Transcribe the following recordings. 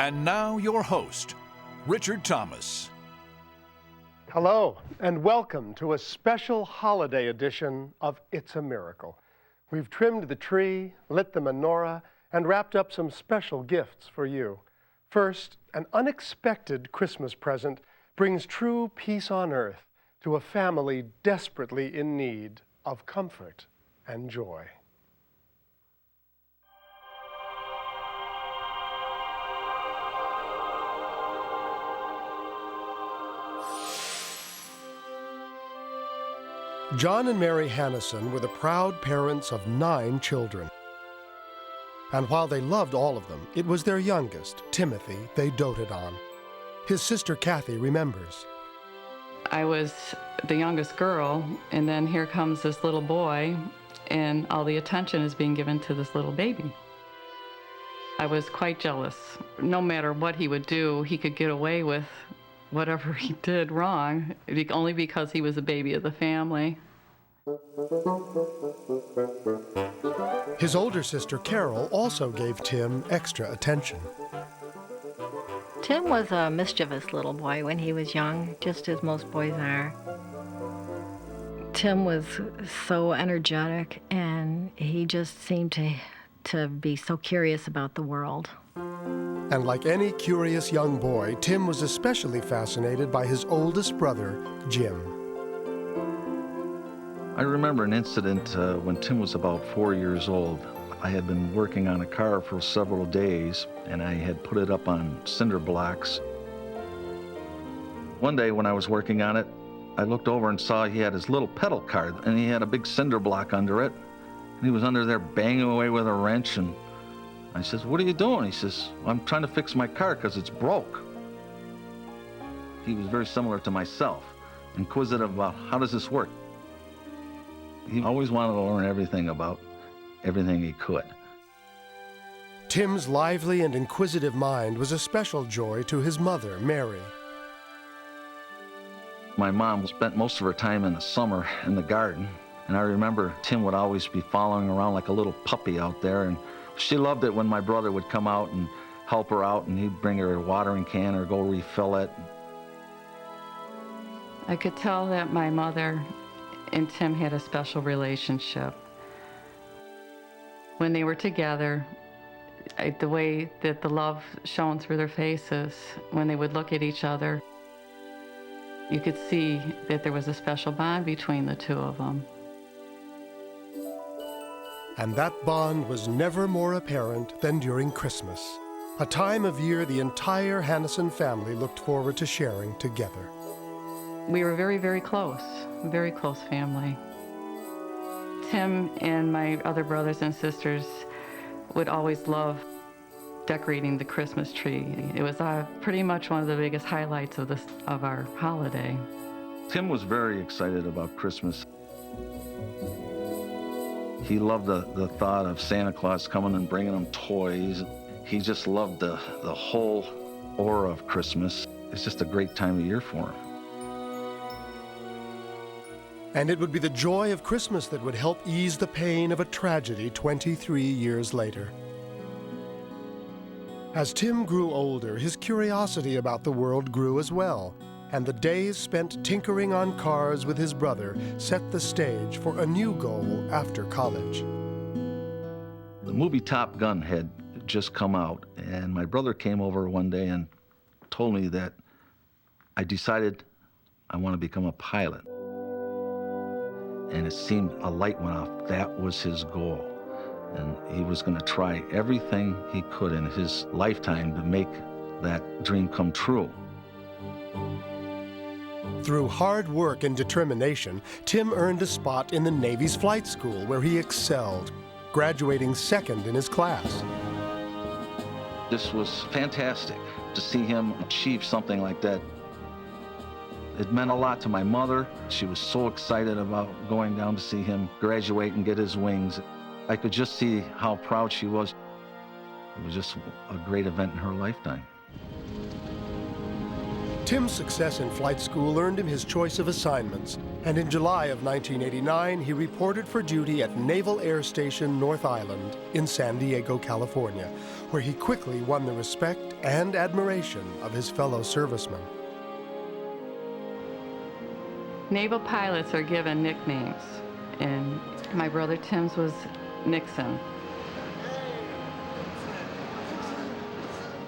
And now your host, Richard Thomas. Hello, and welcome to a special holiday edition of It's a Miracle. We've trimmed the tree, lit the menorah, and wrapped up some special gifts for you. First, an unexpected Christmas present brings true peace on earth to a family desperately in need of comfort and joy. John and Mary Hannison were the proud parents of 9 children. And while they loved all of them, it was their youngest, Timothy, they doted on. His sister Kathy remembers. I was the youngest girl, and then here comes this little boy, and all the attention is being given to this little baby. I was quite jealous. No matter what he would do, he could get away with whatever he did wrong, only because he was a baby of the family. His older sister Carol also gave Tim extra attention. Tim was a mischievous little boy when he was young, just as most boys are. Tim was so energetic, and he just seemed to be so curious about the world. And like any curious young boy, Tim was especially fascinated by his oldest brother, Jim. I remember an incident when Tim was about 4 years old. I had been working on a car for several days, and I had put it up on cinder blocks. One day when I was working on it, I looked over and saw he had his little pedal car, and he had a big cinder block under it. And he was under there banging away with a wrench, and I says, "What are you doing?" He says, "I'm trying to fix my car because it's broke." He was very similar to myself, inquisitive about how does this work. He always wanted to learn everything about everything he could. Tim's lively and inquisitive mind was a special joy to his mother, Mary. My mom spent most of her time in the summer in the garden, and I remember Tim would always be following around like a little puppy out there, and she loved it when my brother would come out and help her out, and he'd bring her a watering can or go refill it. I could tell that my mother and Tim had a special relationship. When they were together, the way that the love shone through their faces when they would look at each other, you could see that there was a special bond between the two of them. And that bond was never more apparent than during Christmas, a time of year the entire Hannison family looked forward to sharing together. We were very, very close family. Tim and my other brothers and sisters would always love decorating the Christmas tree. It was pretty much one of the biggest highlights of our holiday. Tim was very excited about Christmas. He loved the thought of Santa Claus coming and bringing him toys. He just loved the whole aura of Christmas. It's just a great time of year for him. And it would be the joy of Christmas that would help ease the pain of a tragedy 23 years later. As Tim grew older, his curiosity about the world grew as well, and the days spent tinkering on cars with his brother set the stage for a new goal after college. The movie Top Gun had just come out, and my brother came over one day and told me that I decided I want to become a pilot. And it seemed a light went off. That was his goal. And he was going to try everything he could in his lifetime to make that dream come true. Through hard work and determination, Tim earned a spot in the Navy's flight school where he excelled, graduating second in his class. This was fantastic to see him achieve something like that. It meant a lot to my mother. She was so excited about going down to see him graduate and get his wings. I could just see how proud she was. It was just a great event in her lifetime. Tim's success in flight school earned him his choice of assignments, and in July of 1989, he reported for duty at Naval Air Station North Island in San Diego, California, where he quickly won the respect and admiration of his fellow servicemen. Naval pilots are given nicknames, and my brother Tim's was Nixon.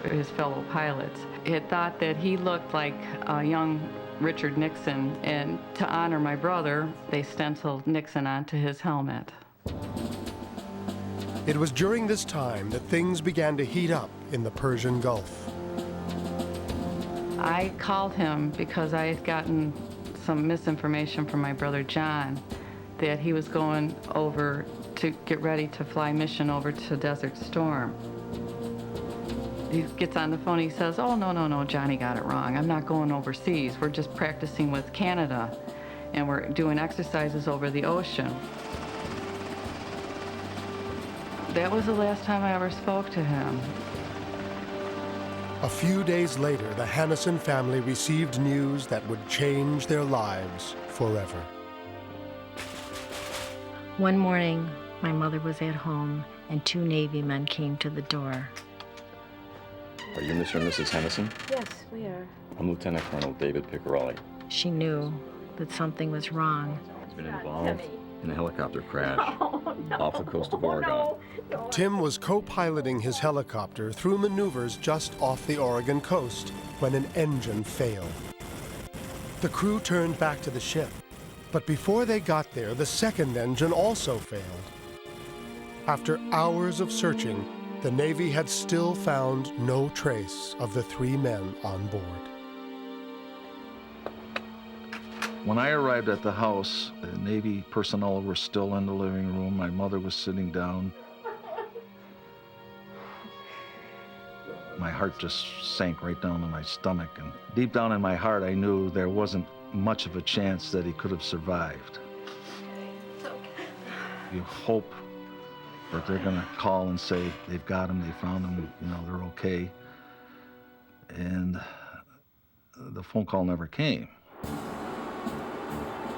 His fellow pilots had thought that he looked like a young Richard Nixon, and to honor my brother, they stenciled Nixon onto his helmet. It was during this time that things began to heat up in the Persian Gulf. I called him because I had gotten some misinformation from my brother John that he was going over to get ready to fly mission over to Desert Storm. He gets on the phone, he says, "Oh, no, Johnny got it wrong. I'm not going overseas. We're just practicing with Canada, and we're doing exercises over the ocean." That was the last time I ever spoke to him. A few days later, the Hannison family received news that would change their lives forever. One morning, my mother was at home, and 2 Navy men came to the door. Are you Mr. and Mrs. Hennison? Yes, we are. I'm Lieutenant Colonel David Piccarelli. She knew that something was wrong. He's been involved in a helicopter crash off the coast of Oregon. Tim was co-piloting his helicopter through maneuvers just off the Oregon coast when an engine failed. The crew turned back to the ship, but before they got there, the second engine also failed. After hours of searching, the Navy had still found no trace of the 3 men on board. When I arrived at the house, the Navy personnel were still in the living room. My mother was sitting down. My heart just sank right down to my stomach. And deep down in my heart, I knew there wasn't much of a chance that he could have survived. You hope that they're going to call and say they've got him, they found him, they're okay. And the phone call never came.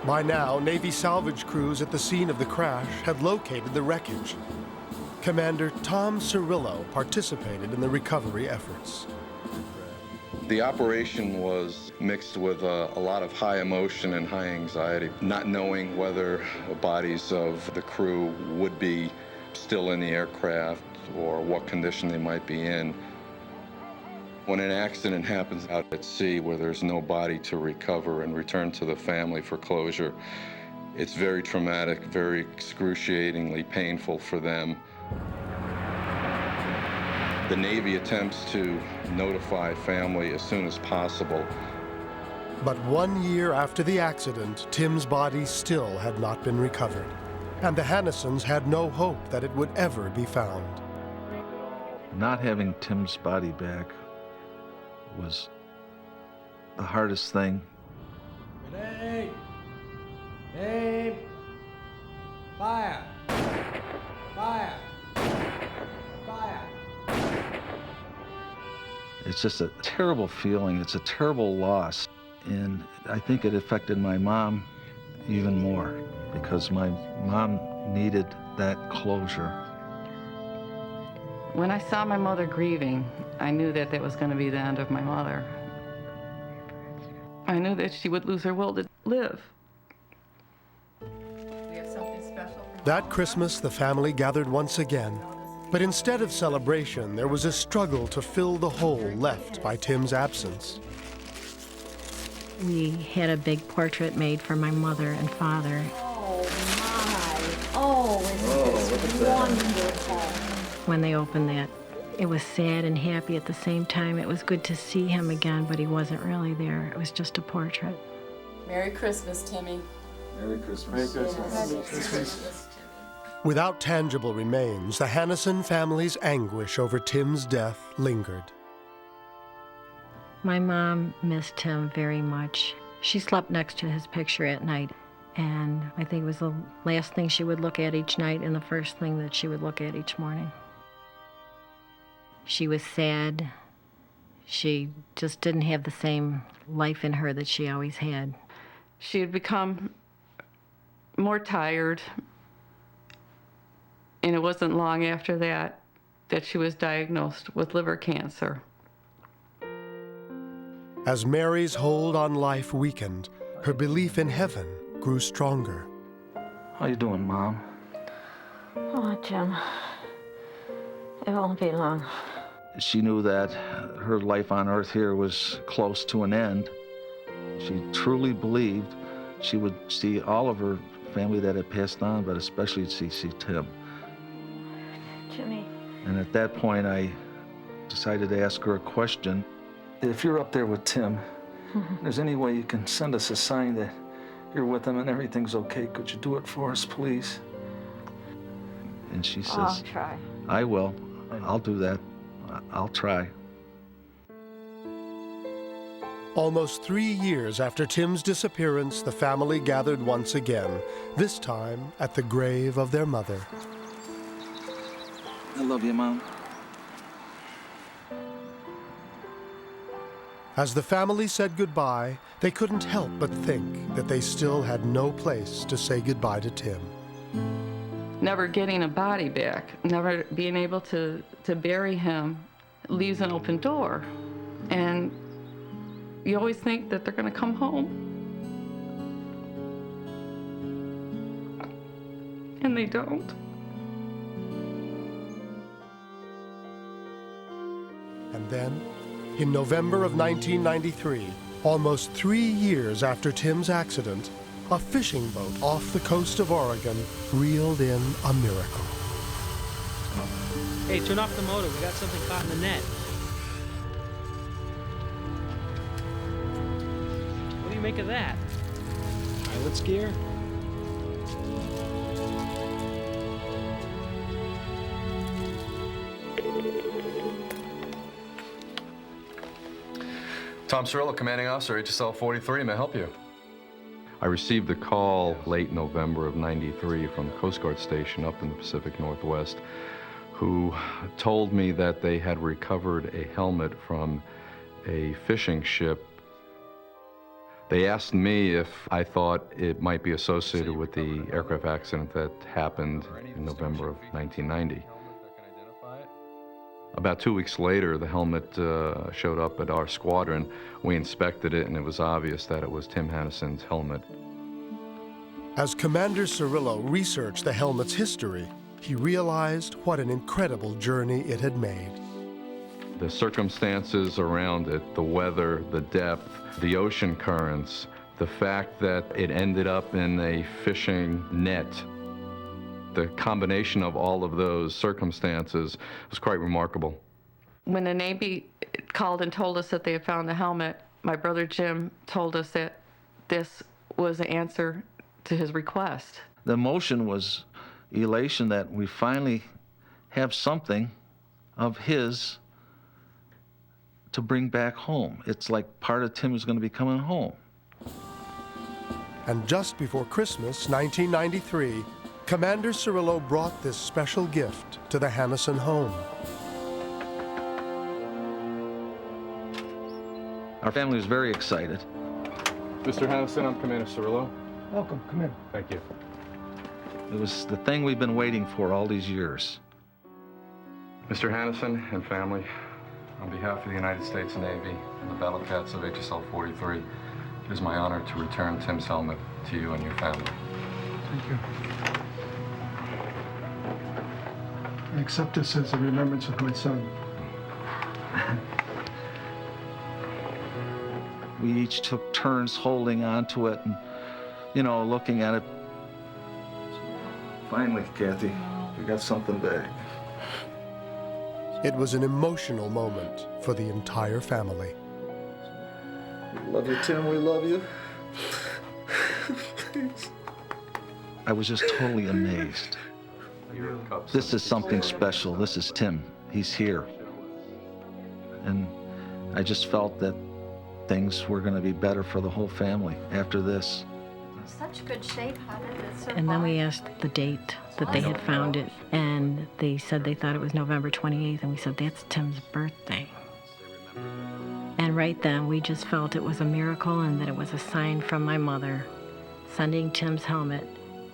By now, Navy salvage crews at the scene of the crash had located the wreckage. Commander Tom Cirillo participated in the recovery efforts. The operation was mixed with a lot of high emotion and high anxiety, not knowing whether the bodies of the crew would be still in the aircraft or what condition they might be in. When an accident happens out at sea where there's no body to recover and return to the family for closure, it's very traumatic, very excruciatingly painful for them. The Navy attempts to notify family as soon as possible. But 1 year after the accident, Tim's body still had not been recovered, and the Hannisons had no hope that it would ever be found. Not having Tim's body back was the hardest thing. Grenade! Aim! Fire! Fire! Fire! It's just a terrible feeling. It's a terrible loss. And I think it affected my mom even more because my mom needed that closure. When I saw my mother grieving, I knew that that was going to be the end of my mother. I knew that she would lose her will to live. We have something special. That Christmas, the family gathered once again. But instead of celebration, there was a struggle to fill the hole left by Tim's absence. We had a big portrait made for my mother and father. Oh, my. Oh, isn't this wonderful? When they opened that, it was sad and happy at the same time. It was good to see him again, but he wasn't really there. It was just a portrait. Merry Christmas, Timmy. Merry Christmas. Merry Christmas. Without tangible remains, the Hannison family's anguish over Tim's death lingered. My mom missed him very much. She slept next to his picture at night, and I think it was the last thing she would look at each night and the first thing that she would look at each morning. She was sad. She just didn't have the same life in her that she always had. She had become more tired, and it wasn't long after that that she was diagnosed with liver cancer. As Mary's hold on life weakened, her belief in heaven grew stronger. How you doing, Mom? Oh, Jim, it won't be long. She knew that her life on earth here was close to an end. She truly believed she would see all of her family that had passed on, but especially see Tim. Jimmy. And at that point, I decided to ask her a question. If you're up there with Tim, there's any way you can send us a sign that you're with him and everything's okay, could you do it for us, please? And she says, I'll try. I will. I'll do that. I'll try. Almost 3 years after Tim's disappearance, the family gathered once again, this time at the grave of their mother. I love you, Mom. As the family said goodbye, they couldn't help but think that they still had no place to say goodbye to Tim. Never getting a body back, never being able to bury him, leaves an open door. And you always think that they're going to come home. And they don't. And then, in November of 1993, almost 3 years after Tim's accident, a fishing boat off the coast of Oregon reeled in a miracle. Hey, turn off the motor. We got something caught in the net. What do you make of that? Pilot's gear? Tom Cirillo, commanding officer, HSL 43. May I help you? I received a call late November of '93 from the Coast Guard station up in the Pacific Northwest, who told me that they had recovered a helmet from a fishing ship. They asked me if I thought it might be associated with the aircraft accident that happened in November of 1990. About 2 weeks later, the helmet showed up at our squadron. We inspected it, and it was obvious that it was Tim Hannison's helmet. As Commander Cirillo researched the helmet's history, he realized what an incredible journey it had made. The circumstances around it, the weather, the depth, the ocean currents, the fact that it ended up in a fishing net, the combination of all of those circumstances was quite remarkable. When the Navy called and told us that they had found the helmet, my brother Jim told us that this was the answer to his request. The emotion was elation that we finally have something of his to bring back home. It's like part of Tim is going to be coming home. And just before Christmas, 1993, Commander Cirillo brought this special gift to the Hannison home. Our family was very excited. Mr. Hannison, I'm Commander Cirillo. Welcome, come in. Thank you. It was the thing we've been waiting for all these years. Mr. Hannison and family, on behalf of the United States Navy and the battle cats of HSL 43, it is my honor to return Tim's helmet to you and your family. Thank you. I accept this as a remembrance of my son. We each took turns holding onto it and, looking at it. Finally, Kathy, we got something back. It was an emotional moment for the entire family. We love you, Tim. We love you. I was just totally amazed. This is something special. This is Tim. He's here. And I just felt that things were going to be better for the whole family after this. Such good shape. How did it survive? And then we asked the date that they had found it, and they said they thought it was November 28th, and we said, that's Tim's birthday. And right then, we just felt it was a miracle and that it was a sign from my mother, sending Tim's helmet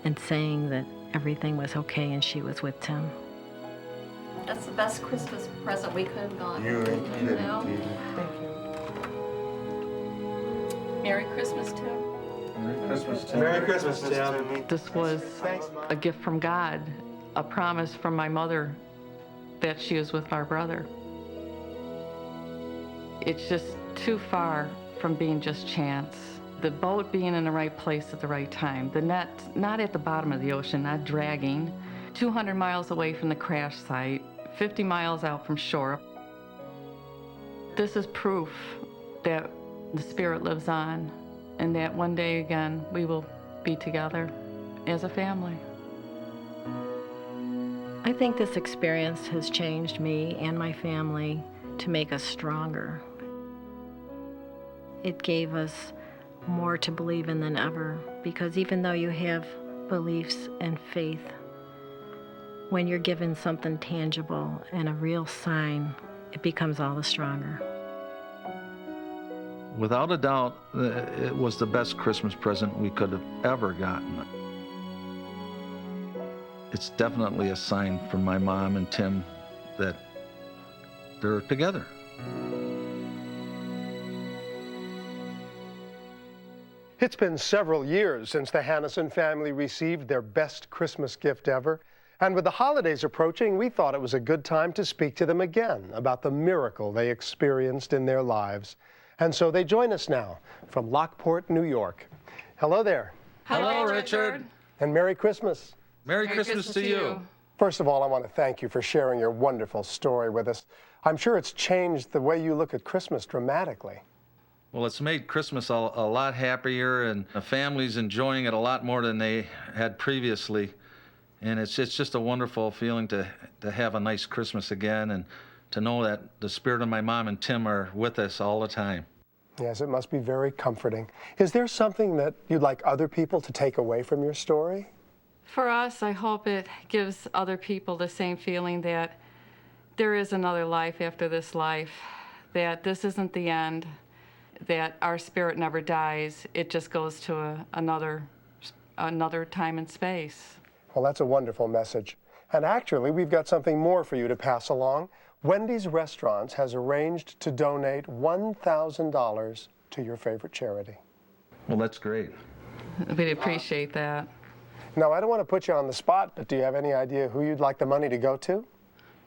and saying that everything was okay and she was with Tim. That's the best Christmas present we could have gotten. You ain't kidding, know? Thank you. Merry Christmas, Tim. Merry Christmas, Tim. Merry Christmas, Tim. This was a gift from God, a promise from my mother that she was with our brother. It's just too far from being just chance. The boat being in the right place at the right time, the net not at the bottom of the ocean, not dragging, 200 miles away from the crash site, 50 miles out from shore. This is proof that the Spirit lives on and that one day again we will be together as a family. I think this experience has changed me and my family to make us stronger. It gave us more to believe in than ever, because even though you have beliefs and faith, when you're given something tangible and a real sign, it becomes all the stronger. Without a doubt, it was the best Christmas present we could have ever gotten. It's definitely a sign from my mom and Tim that they're together. It's been several years since the Hannison family received their best Christmas gift ever. And with the holidays approaching, we thought it was a good time to speak to them again about the miracle they experienced in their lives. And so they join us now from Lockport, New York. Hello there. Hello, Richard. And Merry Christmas. Merry Christmas to you. First of all, I want to thank you for sharing your wonderful story with us. I'm sure it's changed the way you look at Christmas dramatically. Well, it's made Christmas a lot happier, and the family's enjoying it a lot more than they had previously. And it's just a wonderful feeling to have a nice Christmas again and to know that the spirit of my mom and Tim are with us all the time. Yes, it must be very comforting. Is there something that you'd like other people to take away from your story? For us, I hope it gives other people the same feeling that there is another life after this life, that this isn't the end, that our spirit never dies. It just goes to another time and space. Well, that's a wonderful message. And actually, we've got something more for you to pass along. Wendy's Restaurants has arranged to donate $1,000 to your favorite charity. Well, that's great. We'd appreciate that. Now, I don't want to put you on the spot, but do you have any idea who you'd like the money to go to?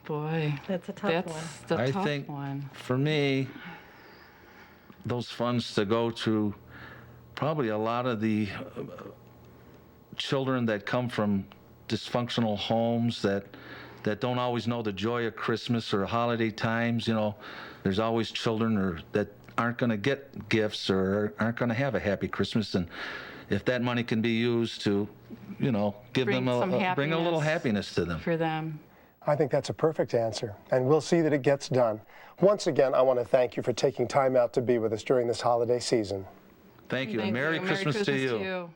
Boy, that's a tough one. I think for me, those funds to go to probably a lot of the children that come from dysfunctional homes that don't always know the joy of Christmas or holiday times. You know, there's always children that aren't going to get gifts or aren't going to have a happy Christmas. And if that money can be used to, you know, bring a little happiness to them. For them. I think that's a perfect answer, and we'll see that it gets done. Once again, I want to thank you for taking time out to be with us during this holiday season. Thank you, and Merry Christmas to you.